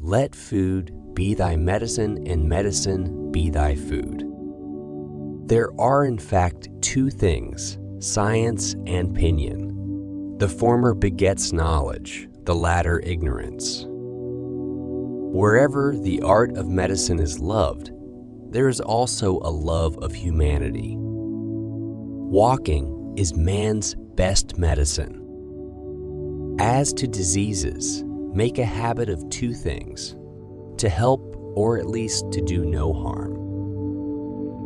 Let food be thy medicine, and medicine be thy food. There are in fact two things, science and opinion. The former begets knowledge, the latter ignorance. Wherever the art of medicine is loved, there is also a love of humanity. Walking is man's best medicine. As to diseases, make a habit of two things, to help or at least to do no harm.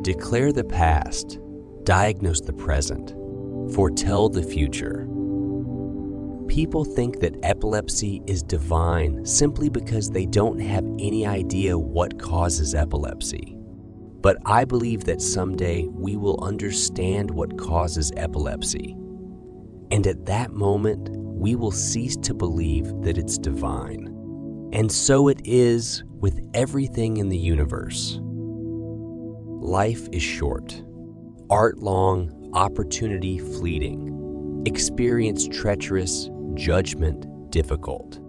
Declare the past, diagnose the present, foretell the future. People think that epilepsy is divine simply because they don't have any idea what causes epilepsy. But I believe that someday we will understand what causes epilepsy. And at that moment, we will cease to believe that it's divine. And so it is with everything in the universe. Life is short, art long, opportunity fleeting, experience treacherous, judgment difficult.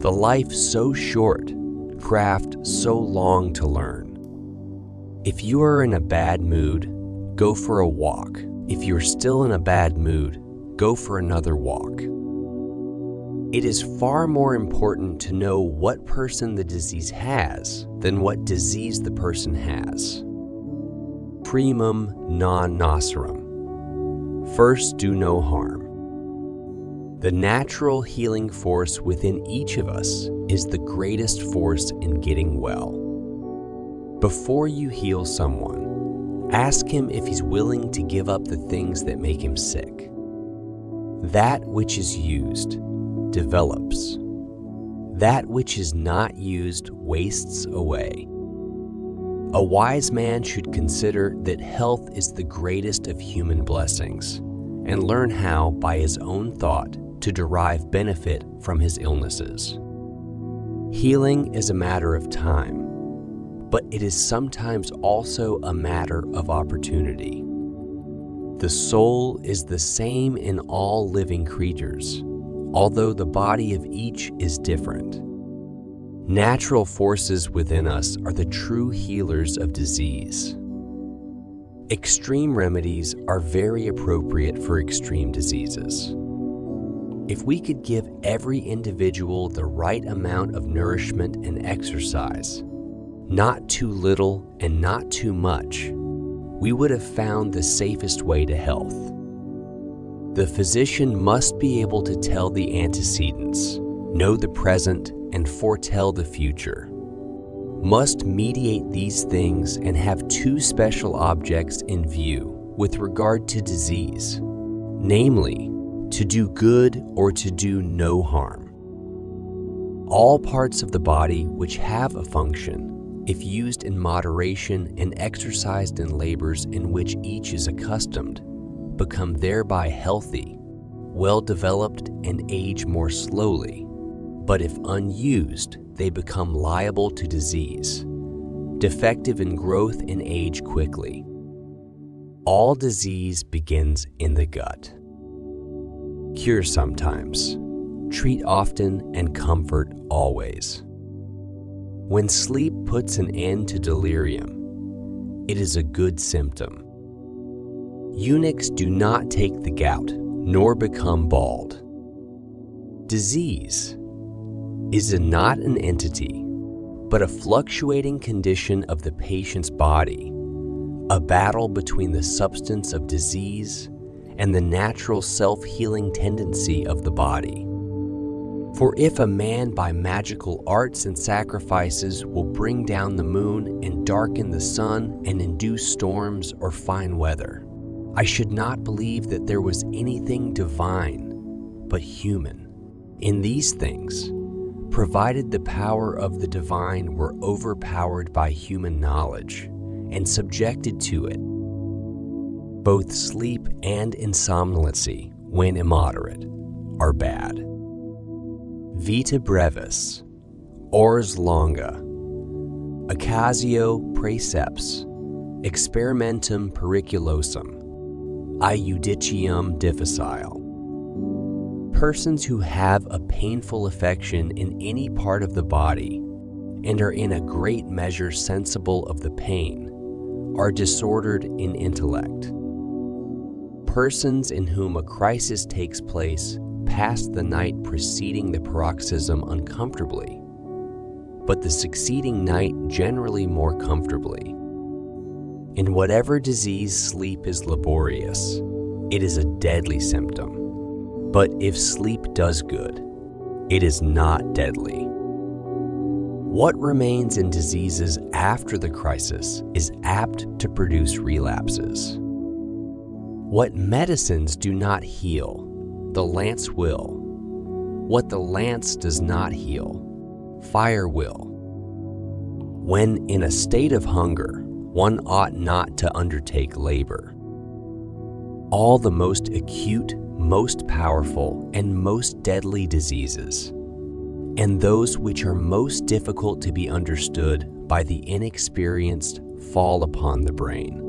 The life so short, craft so long to learn. If you are in a bad mood, go for a walk. If you're still in a bad mood, go for another walk. It is far more important to know what person the disease has than what disease the person has. Primum non nocere. First, do no harm. The natural healing force within each of us is the greatest force in getting well. Before you heal someone, ask him if he's willing to give up the things that make him sick. That which is used develops. That which is not used wastes away. A wise man should consider that health is the greatest of human blessings and learn how, by his own thought, to derive benefit from his illnesses. Healing is a matter of time, but it is sometimes also a matter of opportunity. The soul is the same in all living creatures, although the body of each is different. Natural forces within us are the true healers of disease. Extreme remedies are very appropriate for extreme diseases. If we could give every individual the right amount of nourishment and exercise, not too little and not too much, we would have found the safest way to health. The physician must be able to tell the antecedents, know the present, and foretell the future. Must mediate these things and have two special objects in view with regard to disease, namely, to do good or to do no harm. All parts of the body which have a function, if used in moderation and exercised in labors in which each is accustomed, become thereby healthy, well-developed, and age more slowly. But if unused, they become liable to disease, defective in growth and age quickly. All disease begins in the gut. Cure sometimes, treat often, and comfort always. When sleep puts an end to delirium, it is a good symptom. Eunuchs do not take the gout, nor become bald. Disease is not an entity, but a fluctuating condition of the patient's body, a battle between the substance of disease and the natural self-healing tendency of the body. For if a man by magical arts and sacrifices will bring down the moon and darken the sun and induce storms or fine weather, I should not believe that there was anything divine, but human, in these things, provided the power of the divine were overpowered by human knowledge and subjected to it. Both sleep and insomnolency, when immoderate, are bad. Vita brevis, ors longa, occasio praeseps, experimentum periculosum, iudicium difficile. Persons who have a painful affection in any part of the body and are in a great measure sensible of the pain are disordered in intellect. Persons in whom a crisis takes place pass the night preceding the paroxysm uncomfortably, but the succeeding night generally more comfortably. In whatever disease sleep is laborious, it is a deadly symptom. But if sleep does good, it is not deadly. What remains in diseases after the crisis is apt to produce relapses. What medicines do not heal, the lance will. What the lance does not heal, fire will. When in a state of hunger, one ought not to undertake labor. All the most acute, most powerful, and most deadly diseases, and those which are most difficult to be understood by the inexperienced, fall upon the brain.